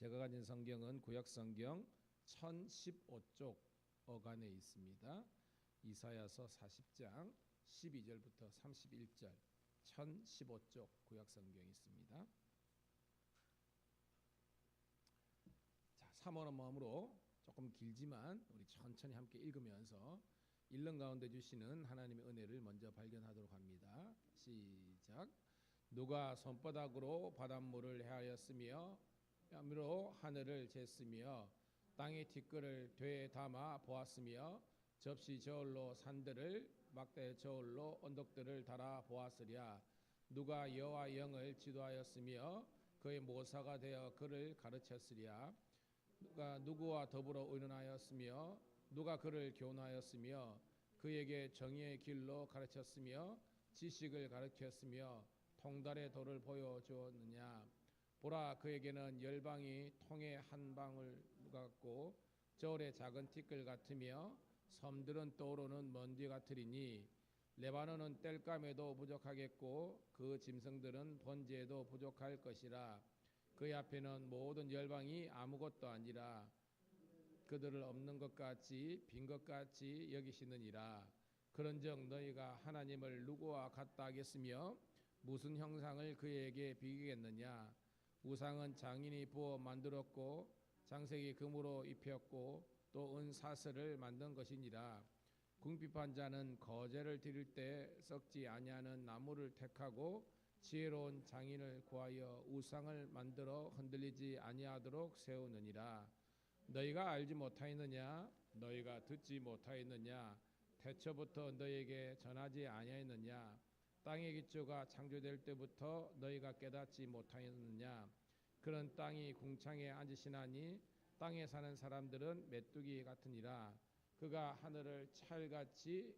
제가 가진 성경은 구약 성경 1015쪽 어간에 있습니다. 이사야서 40장 12절부터 31절 1015쪽 구약 성경이 있습니다. 자, 사모하는 마음으로 조금 길지만 우리 천천히 함께 읽으면서 읽는 가운데 주시는 하나님의 은혜를 먼저 발견하도록 합니다. 시작. 누가 손바닥으로 바닷물을 헤아렸으며 뺨으로 하늘을 쟀으며 땅의 티끌을 되에 담아 보았으며 접시 저울로 산들을 막대 저울로 언덕들을 달아 보았으랴. 누가 여호와 영을 지도하였으며 그의 모사가 되어 그를 가르쳤으랴. 누가 누구와 더불어 의논하였으며 누가 그를 교훈하였으며 그에게 정의의 길로 가르쳤으며 지식을 가르쳤으며 통달의 도를 보여주었느냐. 보라, 그에게는 열방이 통의 한 방울 같고 저울의 작은 티끌 같으며 섬들은 떠오르는 먼지 같으리니 레바논은 땔감에도 부족하겠고 그 짐승들은 번제에도 부족할 것이라. 그의 앞에는 모든 열방이 아무것도 아니라 그들을 없는 것 같이 빈 것 같이 여기시느니라. 그런즉 너희가 하나님을 누구와 같다 하겠으며 무슨 형상을 그에게 비기겠느냐. 우상은 장인이 부어 만들었고 장색이 금으로 입혔고 또 은사슬을 만든 것이니라. 궁핍한 자는 거제를 드릴 때 썩지 아니하는 나무를 택하고 지혜로운 장인을 구하여 우상을 만들어 흔들리지 아니하도록 세우느니라. 너희가 알지 못하였느냐? 너희가 듣지 못하였느냐? 태초부터 너희에게 전하지 아니하였느냐? 땅의 기초가 창조될 때부터 너희가 깨닫지 못하였느냐? 그런 땅이 궁창에 앉으시나니 땅에 사는 사람들은 메뚜기 같으니라. 그가 하늘을 찰같이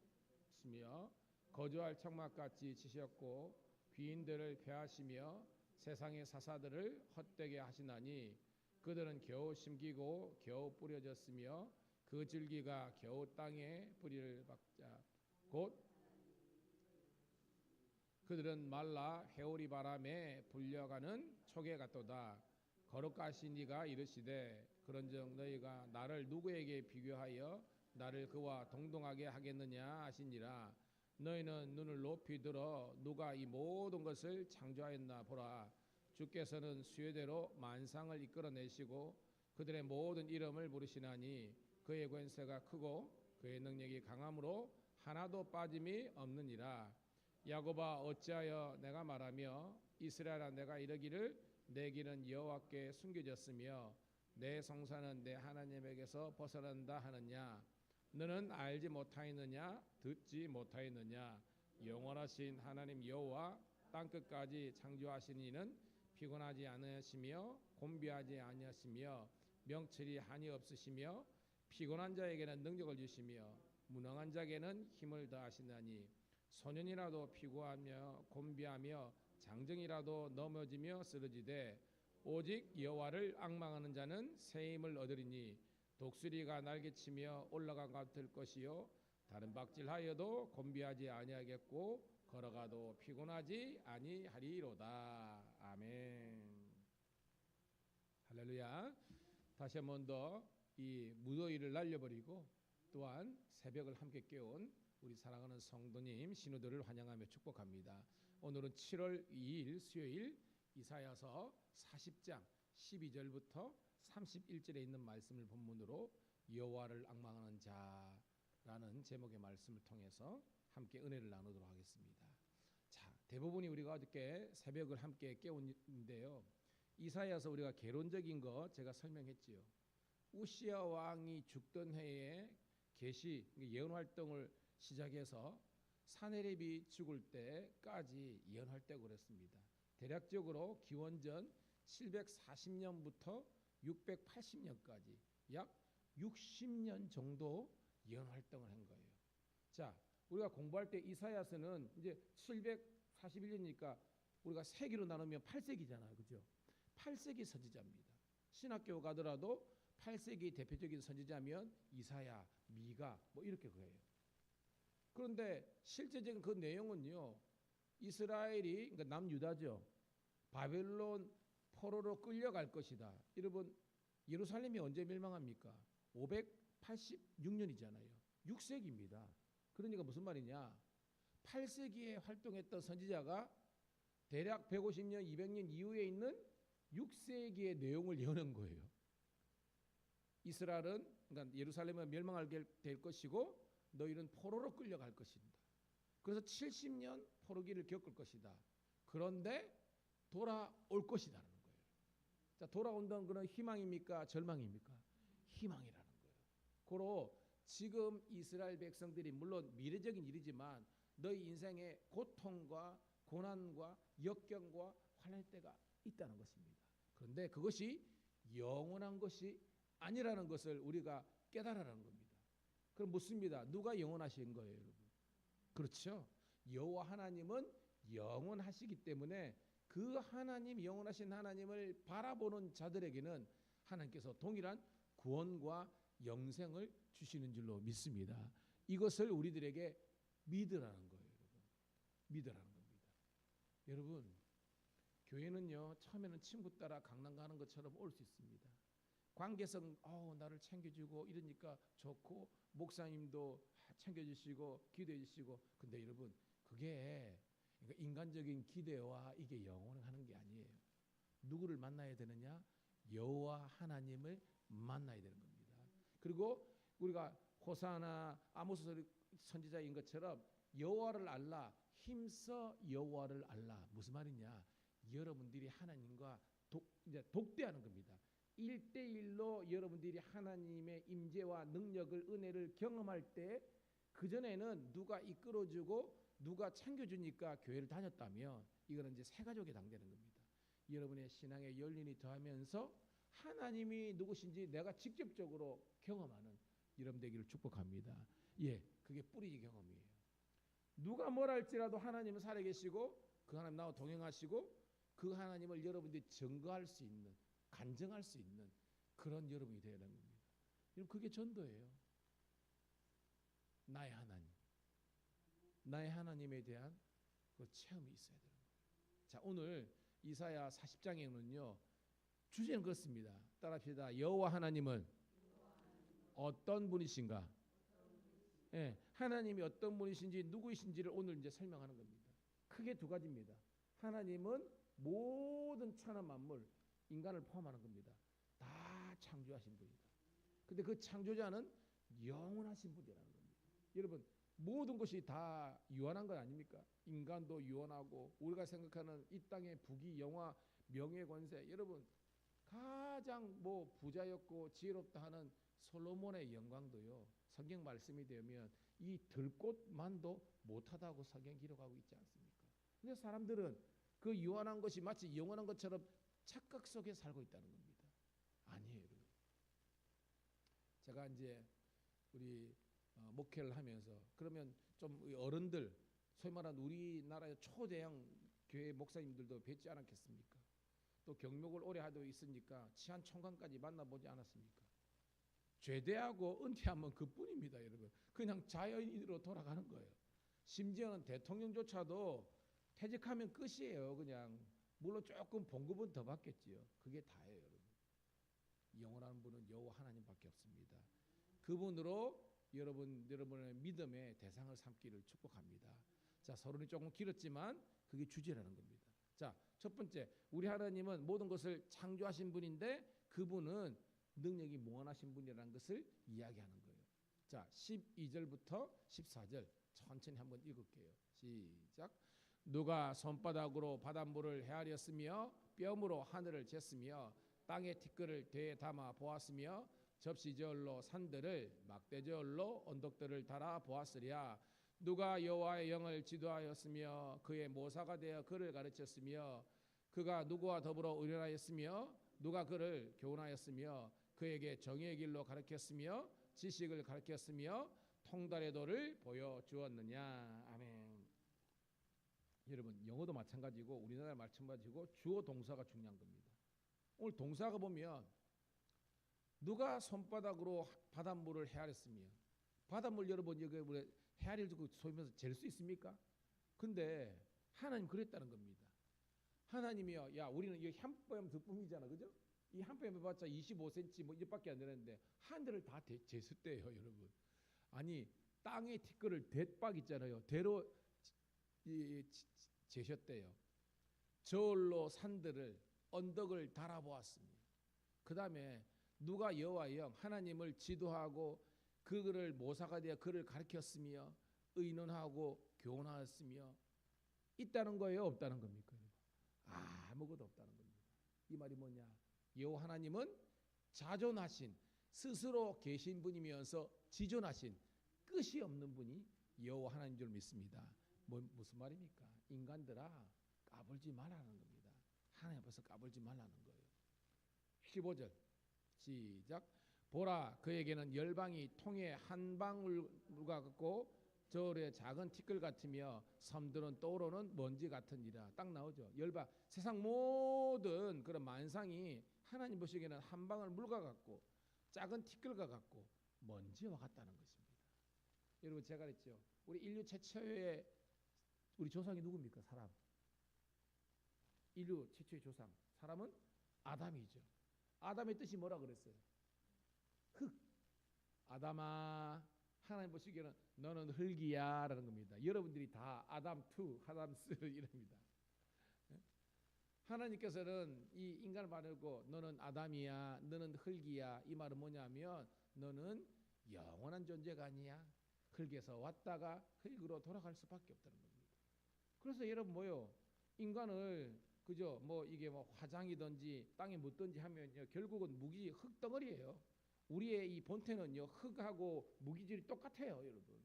치며 거주할 청막같이 치셨고 귀인들을 폐하시며 세상의 사사들을 헛되게 하시나니 그들은 겨우 심기고 겨우 뿌려졌으며 그 줄기가 겨우 땅에 뿌리를 박자 곧 그들은 말라 해오리 바람에 불려가는 촉에 같도다. 거룩하신 이가 이르시되 그런즉 너희가 나를 누구에게 비교하여 나를 그와 동등하게 하겠느냐 하시니라. 너희는 눈을 높이 들어 누가 이 모든 것을 창조하였나 보라. 주께서는 수요대로 만상을 이끌어내시고 그들의 모든 이름을 부르시나니 그의 권세가 크고 그의 능력이 강함으로 하나도 빠짐이 없느니라. 야곱아, 어찌하여 내가 말하며 이스라엘아, 내가 이르기를 내 길은 여호와께 숨겨졌으며 내 성사는 내 하나님에게서 벗어난다 하느냐. 너는 알지 못하였느냐? 듣지 못하였느냐? 영원하신 하나님 여호와 땅끝까지 창조하신 이는 피곤하지 않으시며 곤비하지 아니하시며 명철이 한이 없으시며 피곤한 자에게는 능력을 주시며 무능한 자에게는 힘을 더하시나니 소년이라도 피곤하며 곤비하며 장정이라도 넘어지며 쓰러지되 오직 여호와를 앙망하는 자는 새 힘을 얻으리니 독수리가 날개치며 올라가 같을 것이요 다른 박질하여도 곤비하지 아니하겠고 걸어가도 피곤하지 아니하리로다. 아멘. 할렐루야. 다시 한 번 더 이 무더위를 날려버리고 또한 새벽을 함께 깨운 우리 사랑하는 성도님 신우들을 환영하며 축복합니다. 오늘은 7월 2일 수요일 이사야서 40장 12절부터 31절에 있는 말씀을 본문으로 여호와를 앙망하는 자라는 제목의 말씀을 통해서 함께 은혜를 나누도록 하겠습니다. 자, 대부분이 우리가 어저께 새벽을 함께 깨웠는데요. 이사야서 우리가 개론적인 거 제가 설명했지요. 우시야 왕이 죽던 해에 계시 예언 활동을 시작해서 사네립이 죽을 때까지 예언 활동을 했습니다. 대략적으로 기원전 740년부터 680년까지 약 60년 정도 예언 활동을 한 거예요. 자, 우리가 공부할 때 이사야서는 이제 741년이니까 우리가 세기로 나누면 8세기잖아요. 그죠? 8세기 선지자입니다. 신학교 가더라도 8세기 대표적인 선지자면 이사야, 미가 뭐 이렇게 그래요. 그런데 실제적인 그 내용은요. 이스라엘이 그러니까 남유다죠. 바벨론 포로로 끌려갈 것이다. 여러분, 예루살렘이 언제 멸망합니까? 586년이잖아요. 6세기입니다. 그러니까 무슨 말이냐? 8세기에 활동했던 선지자가 대략 150년, 200년 이후에 있는 6세기의 내용을 여는 거예요. 이스라엘은, 그러니까 예루살렘은 멸망하게 될 것이고 너희는 포로로 끌려갈 것이다. 그래서 70년 포로기를 겪을 것이다. 그런데 돌아올 것이다라는 거예요. 자, 돌아온다는 것은 희망입니까? 절망입니까? 희망이라는 거예요. 고로 지금 이스라엘 백성들이 물론 미래적인 일이지만 너희 인생에 고통과 고난과 역경과 환난의 때가 있다는 것입니다. 그런데 그것이 영원한 것이 아니라는 것을 우리가 깨달으라는 겁니다. 그럼 묻습니다. 누가 영원하신 거예요, 여러분? 그렇죠. 여호와 하나님은 영원하시기 때문에 그 하나님, 영원하신 하나님을 바라보는 자들에게는 하나님께서 동일한 구원과 영생을 주시는 줄로 믿습니다. 이것을 우리들에게 믿으라는 거예요, 여러분. 믿으라는 겁니다. 여러분, 교회는요, 처음에는 친구 따라 강남 가는 것처럼 올 수 있습니다. 관계성, 나를 챙겨주고 이러니까 좋고, 목사님도 챙겨주시고 기도해 주시고. 근데 여러분, 그게 인간적인 기대와 이게 영원하는 게 아니에요. 누구를 만나야 되느냐? 여호와 하나님을 만나야 되는 겁니다. 그리고 우리가 호사나 아모스 선지자인 것처럼 여호와를 알라, 힘써 여호와를 알라. 무슨 말이냐? 여러분들이 하나님과 이제 독대하는 겁니다. 1대1로 여러분들이 하나님의 임재와 능력을, 은혜를 경험할 때, 그전에는 누가 이끌어주고 누가 챙겨주니까 교회를 다녔다면 이거는 이제 새 가족에 해당되는 겁니다. 여러분의 신앙의 열린이 더하면서 하나님이 누구신지 내가 직접적으로 경험하는 여러분 되기를 축복합니다. 예, 그게 뿌리 경험이에요. 누가 뭘 할지라도 하나님은 살아계시고 그 하나님 나와 동행하시고 그 하나님을 여러분들이 증거할 수 있는, 간증할 수 있는 그런 여러분이 되어야 하는 겁니다. 여러분, 그게 전도예요. 나의 하나님, 나의 하나님에 대한 그 체험이 있어야 되는 거예요. 자, 오늘 이사야 40장에는요 주제는 그렇습니다. 따라합시다. 여호와 하나님은 어떤 분이신가? 예, 하나님이 어떤 분이신지 누구이신지를 오늘 이제 설명하는 겁니다. 크게 두 가지입니다. 하나님은 모든 천하 만물, 인간을 포함하는 겁니다. 다 창조하신 분이다. 근데 그 창조자는 영원하신 분이라는 겁니다. 여러분, 모든 것이 다 유한한 건 아닙니까? 인간도 유한하고 우리가 생각하는 이 땅의 부귀, 영화, 명예, 권세, 여러분 가장 부자였고 지혜롭다 하는 솔로몬의 영광도요, 성경 말씀이 되면 이 들꽃만도 못하다고 성경 기록하고 있지 않습니까? 근데 사람들은 그 유한한 것이 마치 영원한 것처럼 착각 속에 살고 있다는 겁니다. 아니에요, 여러분. 제가 이제 우리 목회를 하면서 그러면 좀 어른들, 소위 말하는 우리나라의 초대형 교회 목사님들도 뵙지 않았겠습니까? 또 경력을 오래 하고 있으니까 치안 총관까지 만나보지 않았습니까? 제대하고 은퇴하면 그뿐입니다, 여러분. 그냥 자연인으로 돌아가는 거예요. 심지어는 대통령조차도 퇴직하면 끝이에요. 그냥 물론 조금 봉급은 더 받겠지요. 그게 다예요, 여러분. 영원한 분은 여호와 하나님밖에 없습니다. 그분으로 여러분의 믿음의 대상을 삼기를 축복합니다. 자, 서론이 조금 길었지만 그게 주제라는 겁니다. 자, 첫 번째, 우리 하나님은 모든 것을 창조하신 분인데 그분은 능력이 무한하신 분이라는 것을 이야기하는 거예요. 자, 12절부터 14절 천천히 한번 읽을게요. 시작. 누가 손바닥으로 바닷물을 헤아렸으며 뼘으로 하늘을 쟀으며 땅의 티끌을 대에 담아 보았으며 접시저울로 산들을 막대저울로 언덕들을 달아 보았으랴. 누가 여호와의 영을 지도하였으며 그의 모사가 되어 그를 가르쳤으며 그가 누구와 더불어 의논하였으며 누가 그를 교훈하였으며 그에게 정의의 길로 가르쳤으며 지식을 가르쳤으며 통달의 도를 보여주었느냐. 아멘. 여러분, 영어도 마찬가지고 우리나라 마찬가지고 주어 동사가 중요한 겁니다. 오늘 동사가 보면 누가 손바닥으로 바닷물을 헤아렸으며, 바닷물 여러분 여기 헤아릴 그 소위면서 잴 수 있습니까? 근데 하나님 그랬다는 겁니다. 하나님이요, 야 우리는 이 한 뼘 두 뼘이잖아, 그죠? 이 한 뼘 해봤자 25cm 뭐 이밖에 안 되는데 하늘을 다 재수대요, 여러분. 아니 땅의 티끌을 대박 있잖아요. 대로 재셨대요. 저울로 산들을 언덕을 달아보았습니다. 그 다음에 누가 여호와 영 하나님을 지도하고 그를 모사가 되어 그를 가르쳤으며 의논하고 교훈하였으며 있다는 거예요, 없다는 겁니까? 아무것도 없다는 겁니다. 이 말이 뭐냐? 여호와 하나님은 자존하신 스스로 계신 분이면서 지존하신 끝이 없는 분이 여호와 하나님인 줄 믿습니다. 무슨 말입니까? 인간들아 까불지 말라는 겁니다. 하나님 앞에서 까불지 말라는 거예요. 15절 시작. 보라 그에게는 열방이 통에 한 방울과 같고 저울의 작은 티끌 같으며 섬들은 떠오르는 먼지 같으니라. 딱 나오죠. 열방 세상 모든 그런 만상이 하나님 보시기에는 한 방울 물과 같고 작은 티끌과 같고 먼지와 같다는 것입니다. 여러분 제가 그랬죠. 우리 인류 최초의 우리 조상이 누굽니까? 사람. 인류 최초의 조상. 사람은 아담이죠. 아담의 뜻이 뭐라 그랬어요? 흙. 아담아 하나님 보시기에는 너는 흙이야 라는 겁니다. 여러분들이 다 아담 2, 아담 3 이럽니다. 하나님께서는 이 인간을 말하고 너는 아담이야, 너는 흙이야. 이 말은 뭐냐면 너는 영원한 존재가 아니야. 흙에서 왔다가 흙으로 돌아갈 수밖에 없다는 겁니다. 그래서 여러분 뭐요? 인간을 그죠? 뭐 이게 뭐 화장이든지 땅에 묻든지 하면요 결국은 무기 흙덩어리예요. 우리의 이 본태는요 흙하고 무기질이 똑같아요, 여러분.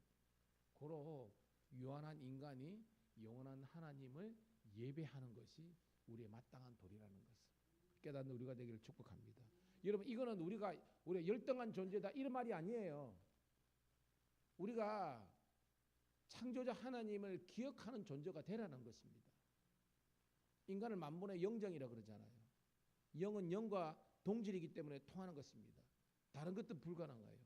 고로 유한한 인간이 영원한 하나님을 예배하는 것이 우리의 마땅한 도리라는 것을 깨닫는 우리가 되기를 축복합니다. 여러분 이거는 우리가 열등한 존재다 이런 말이 아니에요. 우리가 창조자 하나님을 기억하는 존재가 되라는 것입니다. 인간을 만분의 영정이라고 그러잖아요. 영은 영과 동질이기 때문에 통하는 것입니다. 다른 것도 불가능해요.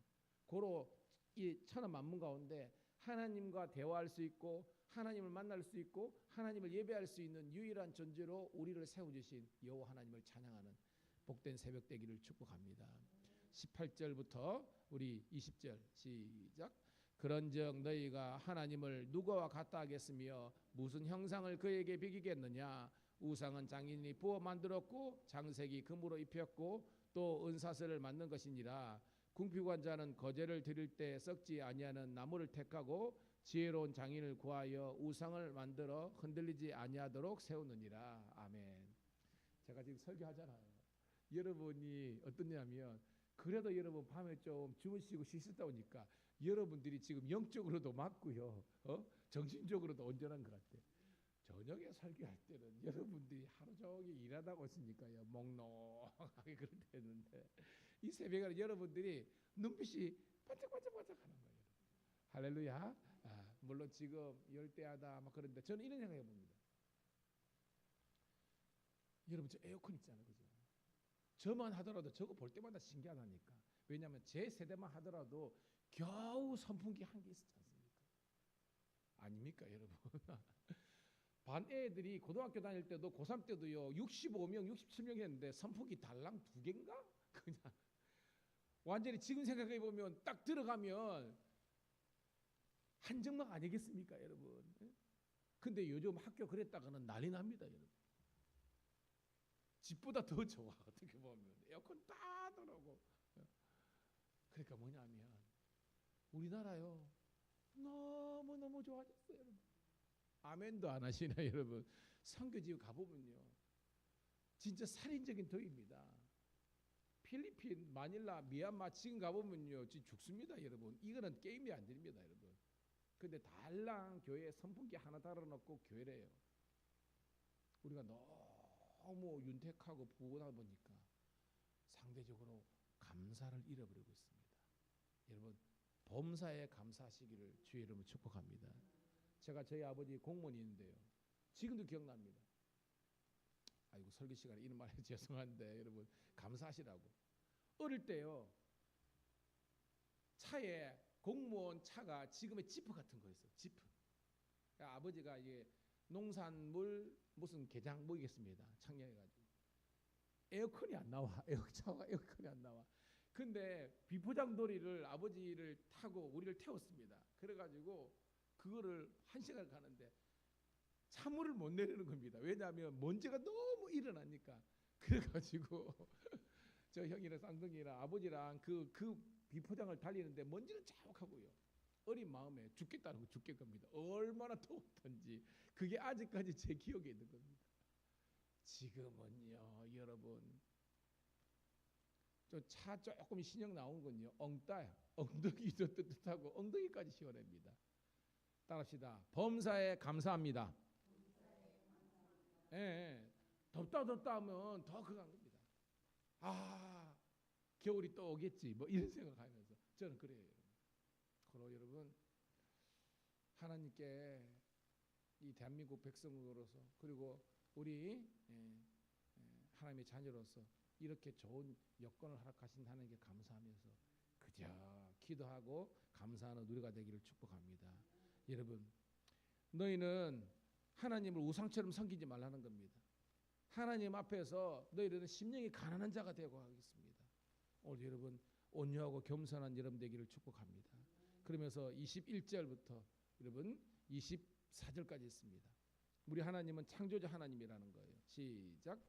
고로 이 천하 만물 가운데 하나님과 대화할 수 있고 하나님을 만날 수 있고 하나님을 예배할 수 있는 유일한 존재로 우리를 세워주신 여호와 하나님을 찬양하는 복된 새벽 되기를 축복합니다. 18절부터 우리 20절 시작. 그런즉 너희가 하나님을 누구와 같다 하겠으며 무슨 형상을 그에게 비기겠느냐. 우상은 장인이 부어 만들었고 장색이 금으로 입혔고 또 은사슬을 만든 것이니라. 궁핍한 자는 거제를 드릴 때 썩지 아니하는 나무를 택하고 지혜로운 장인을 구하여 우상을 만들어 흔들리지 아니하도록 세우느니라. 아멘. 제가 지금 설교하잖아요. 여러분이 어떠냐면 그래도 여러분 밤에 좀 주무시고 쉬셨다 보니까 여러분들이 지금 영적으로도 맞고요, 정신적으로도 온전한 것 같아. 저녁에 설교할 때는 여러분들이 하루 종일 일하다고 있으니까요 몽롱하게 그렇게 했는데 이 새벽에 여러분들이 눈빛이 반짝반짝반짝 하는 거예요. 할렐루야. 물론 지금 열대하다 막 그런데 저는 이런 생각해 봅니다. 여러분 저 에어컨 있잖아요, 그죠? 저만 하더라도 저거 볼 때마다 신기하다니까. 왜냐하면 제 세대만 하더라도 겨우 선풍기 한 개 있었지 않습니까? 아닙니까 여러분? 반 애들이 고등학교 다닐 때도 고3 때도요 65명 67명 했는데 선풍기 달랑 2개인가? 그냥 완전히 지금 생각해 보면 딱 들어가면 한정막 아니겠습니까 여러분? 근데 요즘 학교 그랬다가는 난리 납니다 여러분. 집보다 더 좋아 어떻게 보면 에어컨 다 들어오고. 그러니까 뭐냐면 우리나라요 너무너무 좋아졌어요 여러분. 아멘도 안 하시나 여러분? 선교지에 가보면요 진짜 살인적인 더위입니다. 필리핀, 마닐라, 미얀마 지금 가보면요 지금 죽습니다 여러분. 이거는 게임이 안 됩니다 여러분. 근데 달랑 교회에 선풍기 하나 달아놓고 교회래요. 우리가 너무 윤택하고 부하다 보니까 상대적으로 감사를 잃어버리고 있습니다. 여러분 범사에 감사하시기를 주의 이름으로 축복합니다. 제가 저희 아버지 공무원이 있는데요 지금도 기억납니다. 아이고 설교 시간에 이런 말 해서 죄송한데 여러분 감사하시라고. 어릴 때요 차에 공무원 차가 지금의 지프 같은 거였어요. 지프. 아버지가 이게 농산물 무슨 게장 먹이겠습니다. 창녕해가지고 에어컨이 안 나와. 에어컨이 안 나와. 근데 비포장도리를 아버지를 타고 우리를 태웠습니다. 그래가지고 그거를 1시간 가는데 차문을 못 내리는 겁니다. 왜냐하면 먼지가 너무 일어나니까. 그래가지고 저 형이랑 쌍둥이랑 아버지랑 그 비포장을 달리는데 먼지는 자욱하고요. 어린 마음에 죽겠다는 거 죽겠 겁니다. 얼마나 더웠던지 그게 아직까지 제 기억에 있는 겁니다. 지금은요, 여러분, 저 차 조금 신형 나온 건요, 엉따야. 엉덩이도 뜨뜻하고 엉덩이까지 시원합니다. 따라합시다. 범사에 감사합니다. 예, 예. 덥다 하면 더 그간 겁니다. 아, 겨울이 또 오겠지. 뭐 이런 생각하면서 저는 그래요, 여러분. 그러 여러분, 하나님께 이 대한민국 백성으로서 그리고 우리 하나님의 자녀로서 이렇게 좋은 여건을 허락하신 하나님께 감사하면서 그저 기도하고 감사하는 우리가 되기를 축복합니다. 여러분, 너희는 하나님을 우상처럼 섬기지 말라는 겁니다. 하나님 앞에서 너희들은 심령이 가난한 자가 되고 하겠습니다. 오늘 여러분 온유하고 겸손한 여러분 되기를 축복합니다. 그러면서 21절부터 여러분 24절까지 있습니다. 우리 하나님은 창조자 하나님이라는 거예요. 시작.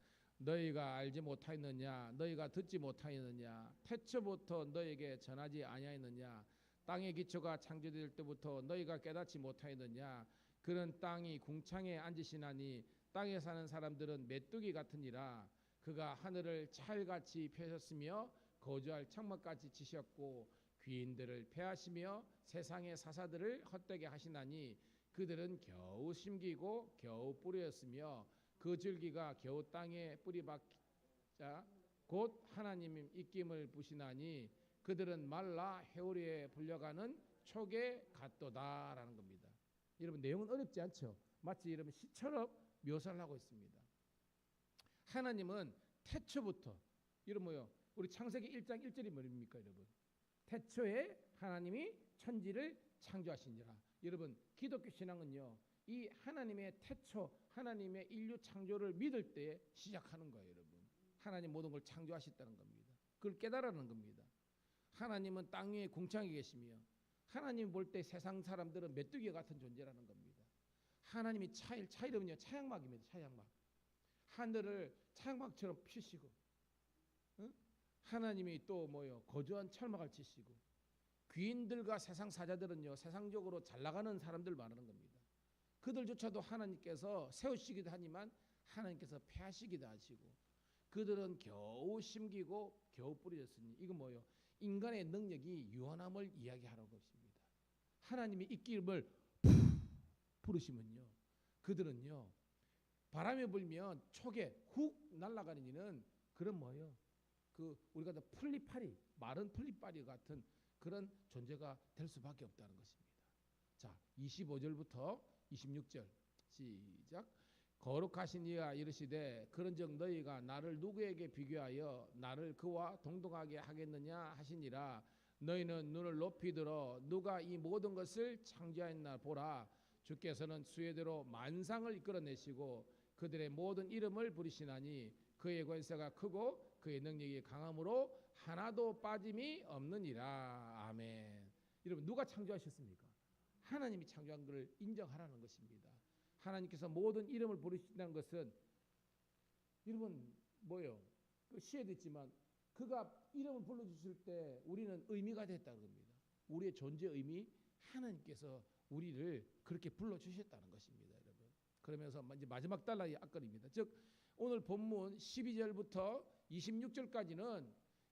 너희가 알지 못하였느냐, 너희가 듣지 못하였느냐, 태초부터 너희에게 전하지 아니하였느냐, 땅의 기초가 창조될 때부터 너희가 깨닫지 못하였느냐. 그런 땅이 궁창에 앉으시나니 땅에 사는 사람들은 메뚜기 같으니라. 그가 하늘을 찰같이 펴셨으며 거주할 창문같이 치셨고 귀인들을 패하시며 세상의 사사들을 헛되게 하시나니 그들은 겨우 심기고 겨우 뿌렸으며 그 줄기가 겨우 땅에 뿌리 박자 곧 하나님의 입김을 부시나니 그들은 말라 회오리에 불려가는 촉에 같도다라는 겁니다. 여러분 내용은 어렵지 않죠? 마치 여러분 시처럼 묘사를 하고 있습니다. 하나님은 태초부터 여러분 뭐요? 우리 창세기 1장 1절이 뭡니까 여러분? 태초에 하나님이 천지를 창조하시니라. 여러분 기독교 신앙은요 이 하나님의 태초 하나님의 인류 창조를 믿을 때 시작하는 거예요. 여러분 하나님 모든 걸 창조하셨다는 겁니다. 그걸 깨달아는 겁니다. 하나님은 땅 위에 궁창에 계시며 하나님 볼 때 세상 사람들은 메뚜기 같은 존재라는 겁니다. 하나님이 차 이름은요 차양막입니다. 차양막. 하늘을 차양막처럼 피시고 응? 하나님이 또 뭐요 거주한 철막을 치시고 귀인들과 세상 사자들은요 세상적으로 잘 나가는 사람들 말하는 겁니다. 그들조차도 하나님께서 세우시기도 하지만 하나님께서 폐하시기도 하시고 그들은 겨우 심기고 겨우 뿌려졌으니 이건 뭐요 인간의 능력이 유한함을 이야기하는 것입니다. 하나님이 입김을 부르시면요 그들은요 바람이 불면 촉에 훅 날아가는 이는 그런 뭐요 그 우리가 풀리파리 마른 풀리파리 같은 그런 존재가 될 수밖에 없다는 것입니다. 자 25절부터 26절 시작. 거룩하신 이가 이르시되 그런즉 너희가 나를 누구에게 비교하여 나를 그와 동등하게 하겠느냐 하시니라. 너희는 눈을 높이 들어 누가 이 모든 것을 창조하였나 보라. 주께서는 수혜대로 만상을 이끌어내시고 그들의 모든 이름을 부르시나니 그의 권세가 크고 그의 능력이 강함으로 하나도 빠짐이 없느니라. 아멘. 여러분 누가 창조하셨습니까? 하나님이 창조한 것을 인정하라는 것입니다. 하나님께서 모든 이름을 부르신다는 것은 여러분 뭐요? 그 시에도 있지만 그가 이름을 불러주실 때 우리는 의미가 됐다는 겁니다. 우리의 존재 의미 하나님께서 우리를 그렇게 불러주셨다는 것입니다. 여러분 그러면서 이제 마지막 단락이 앞걸입니다. 즉 오늘 본문 12절부터 26절까지는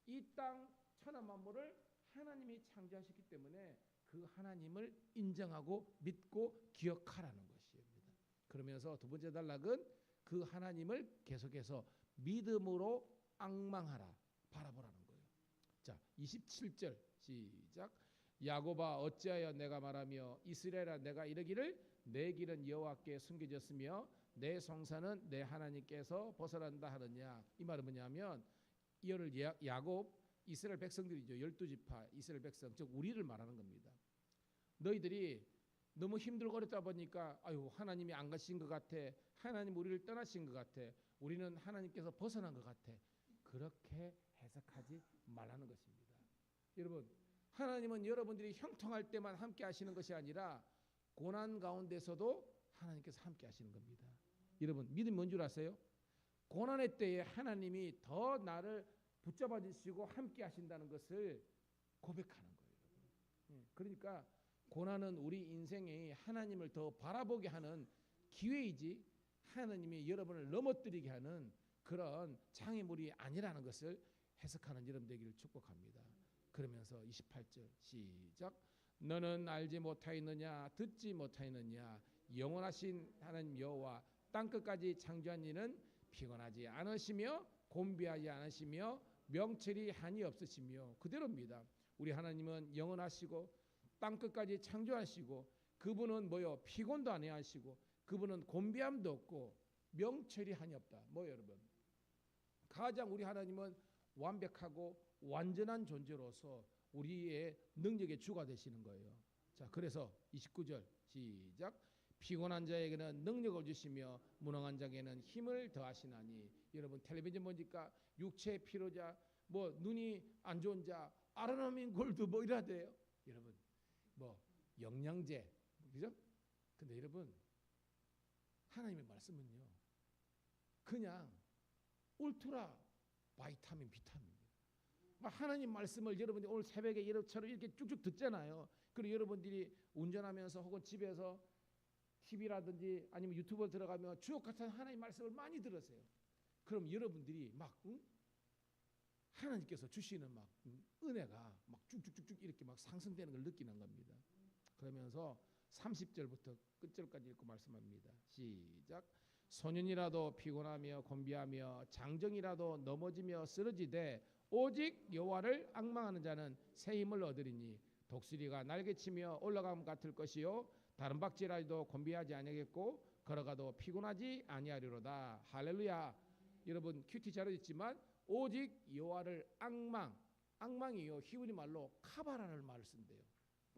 이 땅 천하 만물을 하나님이 창조하셨기 때문에 그 하나님을 인정하고 믿고 기억하라는 것입니다. 그러면서 두 번째 단락은 그 하나님을 계속해서 믿음으로 앙망하라 바라보라는 거예요. 자 27절 시작. 야곱아 어찌하여 내가 말하며 이스라엘아 내가 이르기를 내 길은 여호와께 숨겨졌으며 내 성산은 내 하나님께서 벗어난다 하느냐. 이 말은 뭐냐면 이어를 야곱 이스라엘 백성들이죠. 12지파 이스라엘 백성 즉 우리를 말하는 겁니다. 너희들이 너무 힘들고 어렵다 보니까 아유 하나님이 안 가신 것 같아. 하나님 우리를 떠나신 것 같아. 우리는 하나님께서 벗어난 것 같아. 그렇게 해석하지 말라는 것입니다. 여러분 하나님은 여러분들이 형통할 때만 함께 하시는 것이 아니라 고난 가운데서도 하나님께서 함께 하시는 겁니다. 여러분 믿음이 뭔 줄 아세요? 고난의 때에 하나님이 더 나를 붙잡아 주시고 함께 하신다는 것을 고백하는 거예요. 그러니까 고난은 우리 인생에 하나님을 더 바라보게 하는 기회이지 하나님이 여러분을 넘어뜨리게 하는 그런 장애물이 아니라는 것을 해석하는 여러분 되기를 축복합니다. 그러면서 28절 시작. 너는 알지 못하였느냐 듣지 못하였느냐 영원하신 하나님 여호와 땅끝까지 창조한 이는 피곤하지 않으시며 곤비하지 않으시며 명철이 한이 없으시며 그대로입니다. 우리 하나님은 영원하시고 땅끝까지 창조하시고 그분은 뭐요 피곤도 안 하시고 그분은 곤비함도 없고 명철이 한이 없다. 뭐 여러분 가장 우리 하나님은 완벽하고 완전한 존재로서 우리의 능력의 주가 되시는 거예요. 자 그래서 29절 시작. 피곤한 자에게는 능력을 주시며 무능한 자에게는 힘을 더하시나니. 여러분 텔레비전 보니까 육체의 피로자 뭐 눈이 안 좋은 자 아르나민 골드 뭐 이래야 돼요. 여러분 뭐 영양제 그죠? 근데 여러분 하나님의 말씀은요 그냥 울트라 바이타민 비타민입니다. 하나님 말씀을 여러분들이 오늘 새벽에 여러분처럼 이렇게 쭉쭉 듣잖아요. 그리고 여러분들이 운전하면서 혹은 집에서 TV라든지 아니면 유튜브에 들어가면 주옥 같은 하나님 말씀을 많이 들으세요. 그럼 여러분들이 막 하나님께서 주시는 막 은혜가 막 쭉쭉쭉쭉 이렇게 막 상승되는 걸 느끼는 겁니다. 그러면서 30절부터 끝절까지 읽고 말씀합니다. 시작. 소년이라도 피곤하며 곤비하며 장정이라도 넘어지며 쓰러지되 오직 여호와를 앙망하는 자는 새 힘을 얻으리니 독수리가 날개치며 올라감 같을 것이요 다른 박쥐라도 곤비하지 아니하겠고 걸어가도 피곤하지 아니하리로다. 할렐루야. 여러분 큐티 잘했지만 오직 여호와를 앙망이요 히브리 말로 카바라는 말을 쓴대요.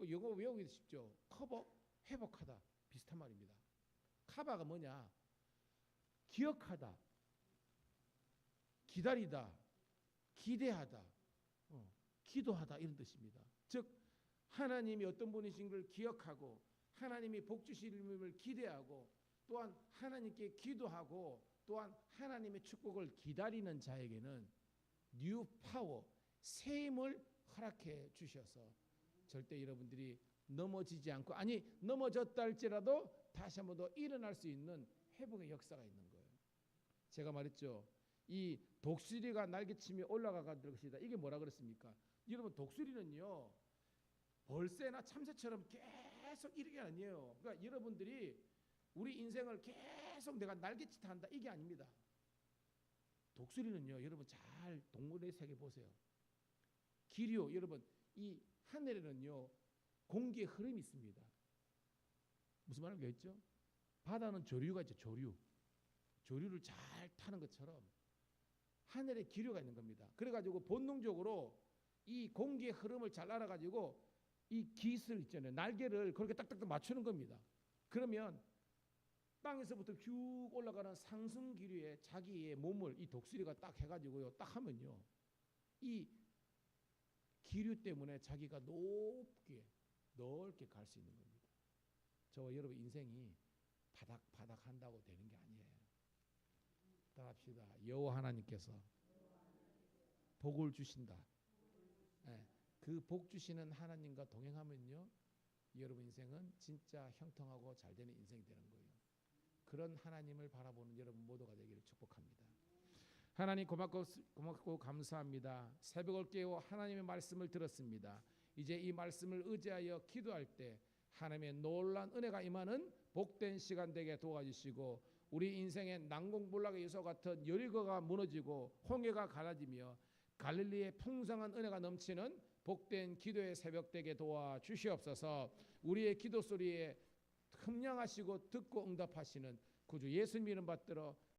영어 외우기 쉽죠. 커버 회복하다 비슷한 말입니다. 카바가 뭐냐 기억하다 기다리다 기대하다 기도하다 이런 뜻입니다. 즉 하나님이 어떤 분이신 걸 기억하고 하나님이 복 주심을 기대하고 또한 하나님께 기도하고 또한 하나님의 축복을 기다리는 자에게는 뉴 파워 새 힘을 허락해 주셔서 절대 여러분들이 넘어지지 않고 아니 넘어졌다 할지라도 다시 한번 더 일어날 수 있는 회복의 역사가 있는 거예요. 제가 말했죠. 이 독수리가 날개치며 올라가는 것이다. 이게 뭐라 그랬습니까? 여러분 독수리는요 벌새나 참새처럼 계속 이렇게 아니에요. 그러니까 여러분들이 우리 인생을 계속 내가 날개짓 한다 이게 아닙니다. 독수리는요 여러분 잘 동물의 세계 보세요. 기류 여러분 이 하늘에는요 공기의 흐름이 있습니다. 무슨 말을 했죠? 바다는 조류가 있죠. 조류를 잘 타는 것처럼 하늘에 기류가 있는 겁니다. 그래가지고 본능적으로 이 공기의 흐름을 잘 알아가지고 이 깃을 있잖아요. 날개를 그렇게 딱딱딱 맞추는 겁니다. 그러면 땅에서부터 쭉 올라가는 상승 기류에 자기의 몸을 이 독수리가 딱 해가지고요. 딱 하면요. 이 기류 때문에 자기가 넓게 갈 수 있는 겁니다. 저와 여러분 인생이 바닥 한다고 되는 게 아니에요. 따라합시다. 여호와 하나님께서 복을 주신다. 네. 그 복 주시는 하나님과 동행하면요. 여러분 인생은 진짜 형통하고 잘 되는 인생이 되는 거예요. 그런 하나님을 바라보는 여러분 모두가 되기를 축복합니다. 하나님 고맙고 감사합니다. 새벽을 깨워 하나님의 말씀을 들었습니다. 이제 이 말씀을 의지하여 기도할 때 하나님의 놀라운 은혜가 임하는 복된 시간 되게 도와주시고 우리 인생의 난공불락의 요소 같은 여리고가 무너지고 홍해가 갈라지며 갈릴리의 풍성한 은혜가 넘치는 복된 기도의 새벽 되게 도와주시옵소서. 우리의 기도 소리에 흠량하시고 듣고 응답하시는 구주 예수님 이름 받들어